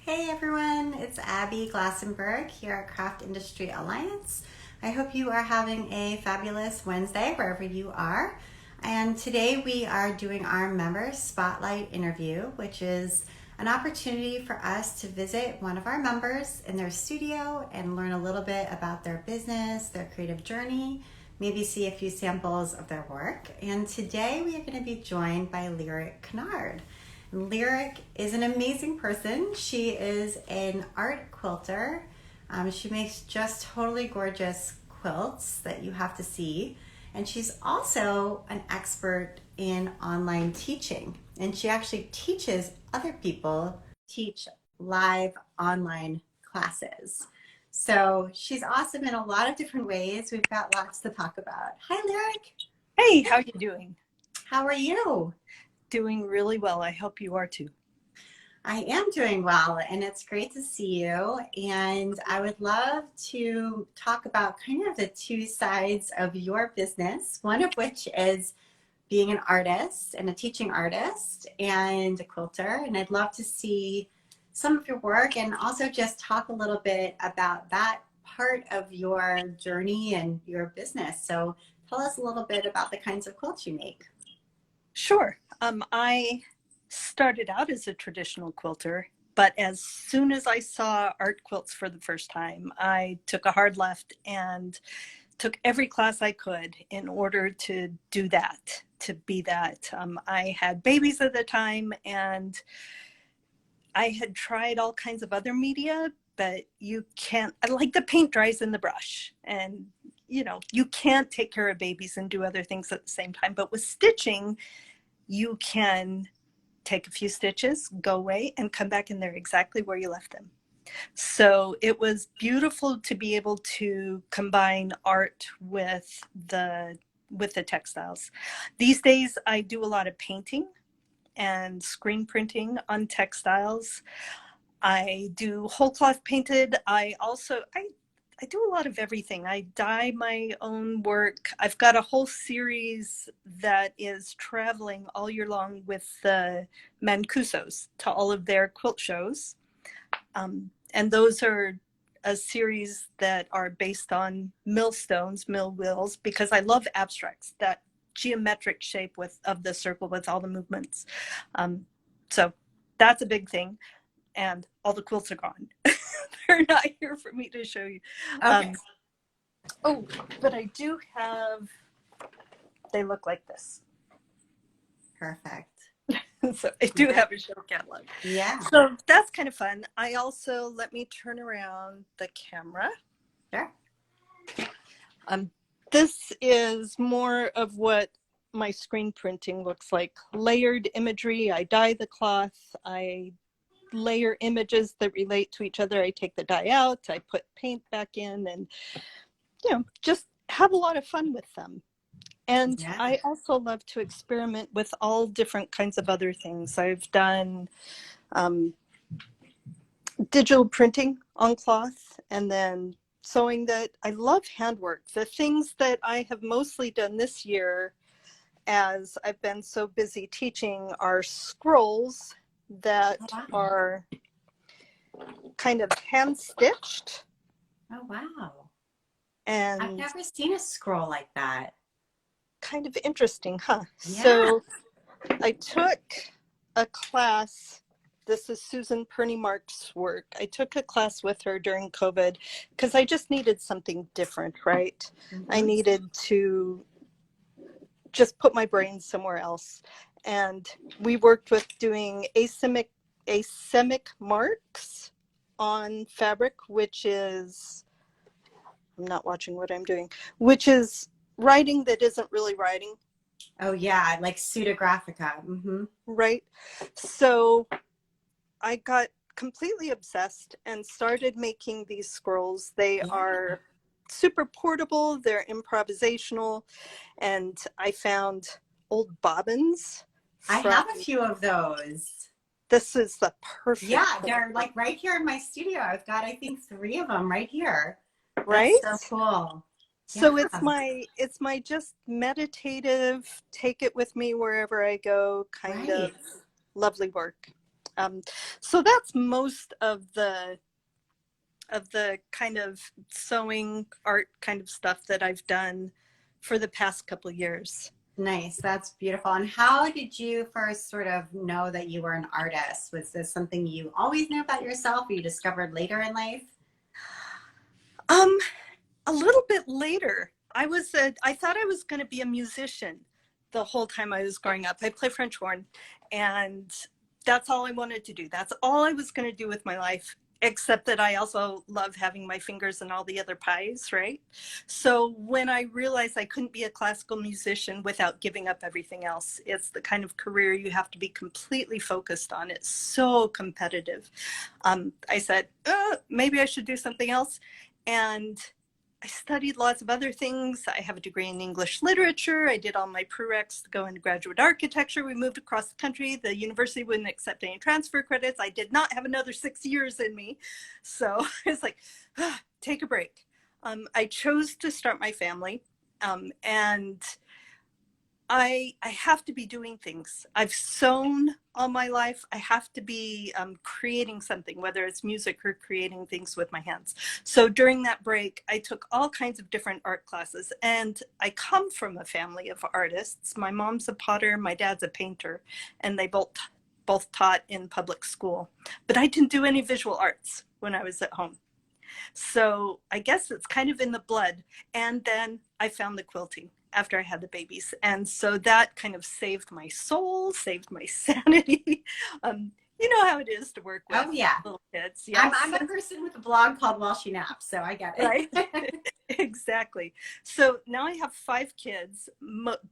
Hey everyone, it's Abby Glassenberg here at Craft Industry Alliance. I hope you are having a fabulous Wednesday wherever you are. And today we are doing our member spotlight interview, which is an opportunity for us to visit one of our members in their studio and learn a little bit about their business, their creative journey, maybe see a few samples of their work. And today we are going to be joined by Kinard. Lyric is an amazing person. She is an art quilter. She makes just totally gorgeous quilts that you have to see. And she's also an expert in online teaching. And she actually teaches other people teach live online classes. So she's awesome in a lot of different ways. We've got lots to talk about. Hi, Lyric. Hey, how are you doing? How are you? Doing really well. I hope you are too. I am doing well, and it's great to see you. And I would love to talk about kind of the two sides of your business, one of which is being an artist and a teaching artist and a quilter. And I'd love to see some of your work and also just talk a little bit about that part of your journey and your business. So tell us a little bit about the kinds of quilts you make. Sure. I started out as a traditional quilter, but as soon as I saw art quilts for the first time, I took a hard left and took every class I could in order to do that, to be that. I had babies at the time and I had tried all kinds of other media, but you can't, like the paint dries in the brush and you can't take care of babies and do other things at the same time. But with stitching, you can take a few stitches, go away, and come back and they're exactly where you left them. So it was beautiful to be able to combine art with the textiles. These days, I do a lot of painting and screen printing on textiles. I do whole cloth painted. I do a lot of everything. I dye my own work. I've got a whole series that is traveling all year long with the Mancusos to all of their quilt shows. And those are a series that are based on millstones, mill wheels, because I love abstracts, that geometric shape of the circle with all the movements. So that's a big thing. And all the quilts are gone. They're not here for me to show you. Okay. But I do have, they look like this. Perfect. So I do have a show catalog. Yeah. So that's kind of fun. I also, let me turn around the camera. Sure. This is more of what my screen printing looks like. Layered imagery. I dye the cloth. I layer images that relate to each other. I take the dye out, I put paint back in, and just have a lot of fun with them. And yeah. I also love to experiment with all different kinds of other things. I've done digital printing on cloth, and then sewing. That I love handwork. The things that I have mostly done this year, as I've been so busy teaching, are scrolls that are kind of hand stitched. Oh, wow. And I've never seen a scroll like that. Kind of interesting, huh? Yeah. So I took a class. This is Susan Pernymark's work. I took a class with her during COVID because I just needed something different, right? Mm-hmm. I needed to just put my brain somewhere else. And we worked with doing asemic marks on fabric, which is, I'm not watching what I'm doing, which is writing that isn't really writing. Oh yeah, like pseudographica. Mm-hmm. Right. So I got completely obsessed and started making these scrolls. They are super portable, they're improvisational, and I found old bobbins. I have a few of those. This is the perfect. Yeah, they're like right here in my studio. I've got, I think, 3 of them right here. Right? That's so cool. So it's my just meditative, take it with me wherever I go kind of lovely work. So that's most of the kind of sewing art kind of stuff that I've done for the past couple of years. Nice. That's beautiful. And how did you first sort of know that you were an artist? Was this something you always knew about yourself or you discovered later in life? Um, a little bit later. I thought I was going to be a musician the whole time I was growing up. I play French horn, and that's all I wanted to do. That's all I was going to do with my life, except that I also love having my fingers in all the other pies, right? So when I realized I couldn't be a classical musician without giving up everything else, it's the kind of career you have to be completely focused on. It's so competitive. I said, maybe I should do something else. And I studied lots of other things. I have a degree in English literature. I did all my prereqs to go into graduate architecture. We moved across the country. The university wouldn't accept any transfer credits. I did not have another 6 years in me. So it's like, take a break. I chose to start my family, and I have to be doing things. I've sewn all my life. I have to be creating something, whether it's music or creating things with my hands. So during that break, I took all kinds of different art classes. And I come from a family of artists. My mom's a potter, my dad's a painter, and they both taught in public school. But I didn't do any visual arts when I was at home. So I guess it's kind of in the blood. And then I found the quilting after I had the babies. And so that kind of saved my soul, saved my sanity. You know how it is to work with Oh, yeah. little kids. Yes. I'm a person with a blog called While She Naps, so I get it. Right? Exactly. So now I have 5 kids.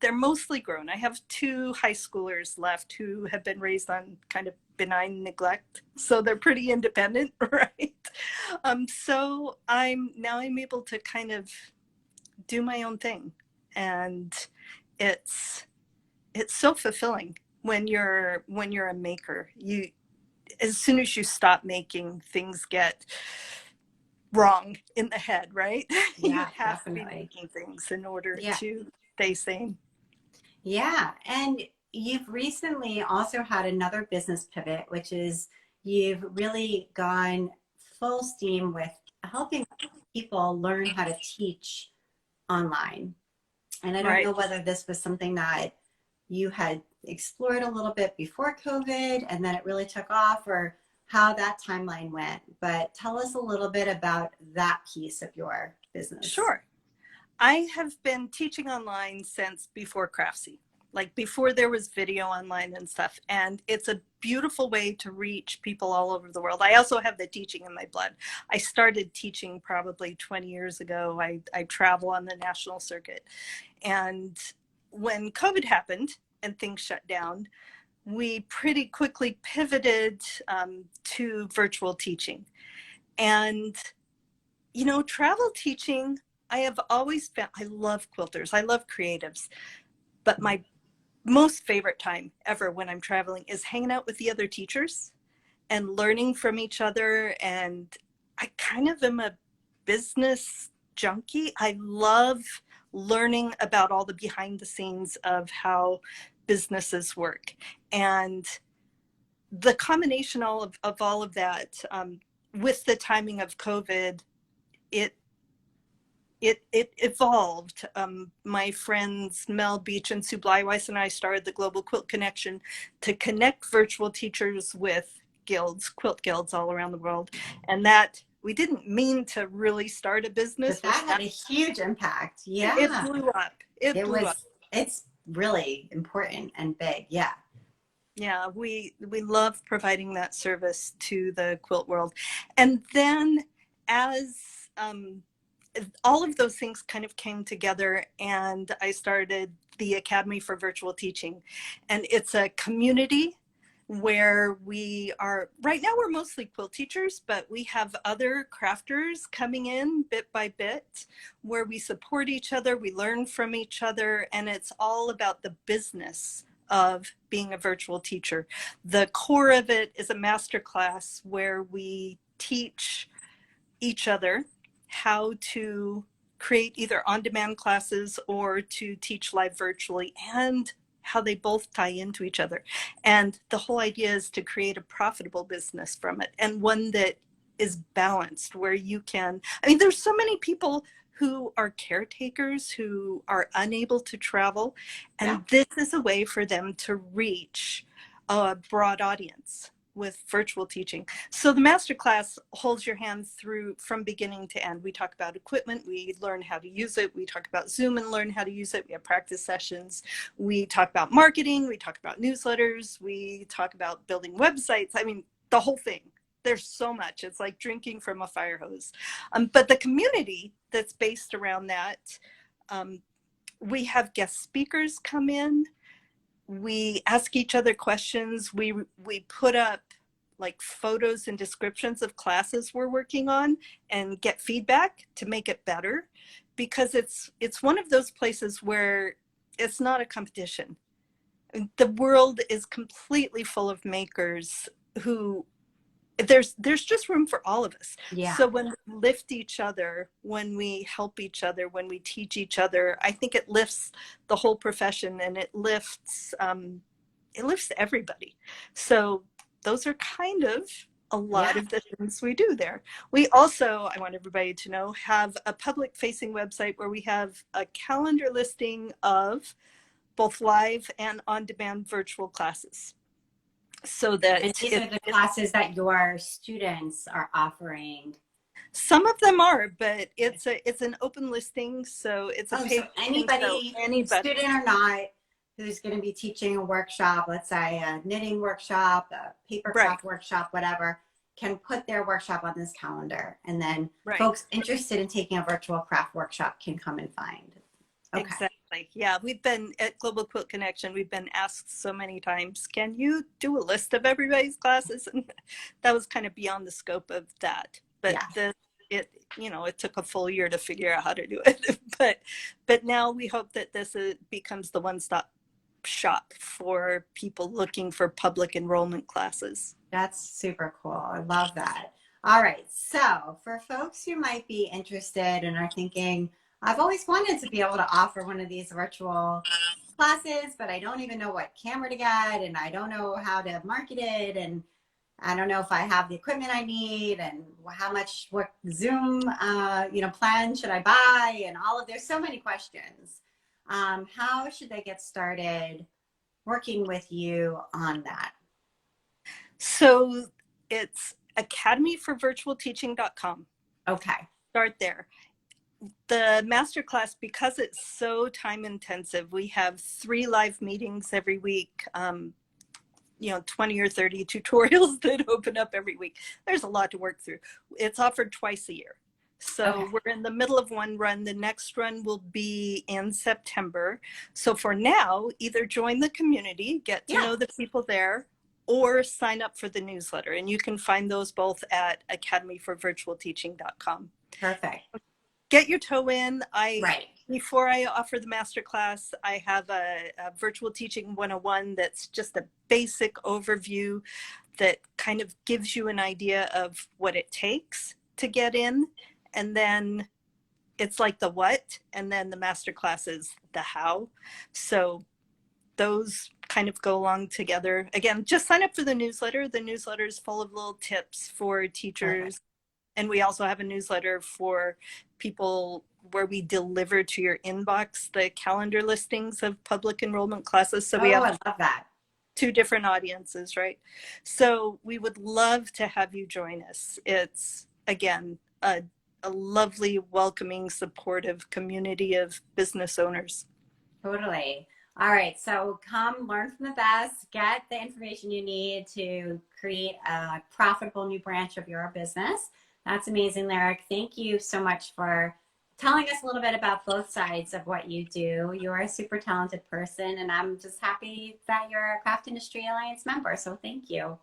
They're mostly grown. I have 2 high schoolers left who have been raised on kind of benign neglect. So they're pretty independent, right? So I'm able to kind of do my own thing. And it's so fulfilling when you're a maker. You, as soon as you stop making, things get wrong in the head, right? Yeah, you have definitely. to be making things in order Yeah. to stay sane. Yeah. And you've recently also had another business pivot, which is you've really gone full steam with helping people learn how to teach online. And I don't Right. know whether this was something that you had explored a little bit before COVID and then it really took off, or how that timeline went. But tell us a little bit about that piece of your business. Sure. I have been teaching online since before Craftsy, like before there was video online and stuff. And it's a beautiful way to reach people all over the world. I also have the teaching in my blood. I started teaching probably 20 years ago. I travel on the national circuit. And when COVID happened and things shut down, we pretty quickly pivoted to virtual teaching. And, you know, travel teaching, I have always found, I love quilters, I love creatives, but my most favorite time ever when I'm traveling is hanging out with the other teachers and learning from each other. And I kind of am a business junkie. I love learning about all the behind the scenes of how businesses work. And the combination of all of that, with the timing of COVID, it evolved. My friends Mel Beach and Sue Bleiweiss and I started the Global Quilt Connection to connect virtual teachers with guilds, quilt guilds all around the world. And that, we didn't mean to really start a business. But that had a huge impact. Yeah. It blew up. It blew up. It's really important and big. Yeah. Yeah, we love providing that service to the quilt world. And then as all of those things kind of came together, and I started the Academy for Virtual Teaching. And it's a community where we are, right now we're mostly quilt teachers, but we have other crafters coming in bit by bit, where we support each other, we learn from each other, and it's all about the business of being a virtual teacher. The core of it is a masterclass where we teach each other how to create either on-demand classes or to teach live virtually, and how they both tie into each other. And the whole idea is to create a profitable business from it, and one that is balanced, where you can, I mean, there's so many people who are caretakers who are unable to travel, and this is a way for them to reach a broad audience with virtual teaching. So the masterclass holds your hand through from beginning to end. We talk about equipment, we learn how to use it, we talk about Zoom and learn how to use it, we have practice sessions, we talk about marketing, we talk about newsletters, we talk about building websites. I mean, the whole thing. There's so much. It's like drinking from a fire hose. But the community that's based around that, we have guest speakers come in. We ask each other questions. We put up like photos and descriptions of classes we're working on and get feedback to make it better, because it's one of those places where it's not a competition. The world is completely full of makers who there's just room for all of us. Yeah. So when we lift each other, when we help each other, when we teach each other, I think it lifts the whole profession, and it lifts everybody. So those are kind of a lot of the things we do there. We also, I want everybody to know, have a public facing website where we have a calendar listing of both live and on-demand virtual classes. So that, and these are the classes that your students are offering. Some of them are, but it's an open listing, so it's a so anybody, student or not, who's going to be teaching a workshop, let's say a knitting workshop, a paper craft workshop, whatever, can put their workshop on this calendar, and then folks interested in taking a virtual craft workshop can come and find. Okay. Exactly. Yeah, we've been at Global Quilt Connection. We've been asked so many times, can you do a list of everybody's classes? And that was kind of beyond the scope of that. But it took a full year to figure out how to do it. But now we hope that this becomes the one-stop shop for people looking for public enrollment classes. That's super cool. I love that. All right. So for folks who might be interested and are thinking, I've always wanted to be able to offer one of these virtual classes, but I don't even know what camera to get, and I don't know how to market it, and I don't know if I have the equipment I need, and what Zoom, plan should I buy, and there's so many questions. How should they get started working with you on that? So it's academyforvirtualteaching.com. Okay. Start there. The masterclass, because it's so time intensive, we have 3 live meetings every week, 20 or 30 tutorials that open up every week. There's a lot to work through. It's offered twice a year. So we're in the middle of one run. The next run will be in September. So for now, either join the community, get to know the people there, or sign up for the newsletter. And you can find those both at academyforvirtualteaching.com. Perfect. Get your toe in. Before I offer the masterclass, I have a virtual teaching 101 that's just a basic overview that kind of gives you an idea of what it takes to get in. And then it's like the what, and then the masterclass is the how. So those kind of go along together. Again, just sign up for the newsletter. The newsletter is full of little tips for teachers. And we also have a newsletter for people where we deliver to your inbox the calendar listings of public enrollment classes. So we have I love that. 2 different audiences, right? So we would love to have you join us. It's, again, a lovely, welcoming, supportive community of business owners. Totally. All right. So come learn from the best, get the information you need to create a profitable new branch of your business. That's amazing, Lyric. Thank you so much for telling us a little bit about both sides of what you do. You're a super talented person, and I'm just happy that you're a Craft Industry Alliance member. So thank you.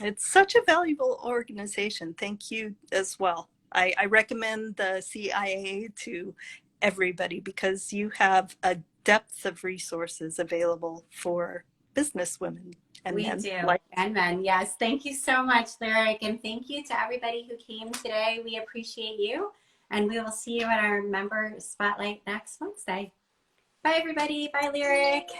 It's such a valuable organization. Thank you as well. I recommend the CIA to everybody because you have a depth of resources available for business women and men. We do. And men. Yes. Thank you so much, Lyric. And thank you to everybody who came today. We appreciate you. And we will see you at our member spotlight next Wednesday. Bye, everybody. Bye, Lyric.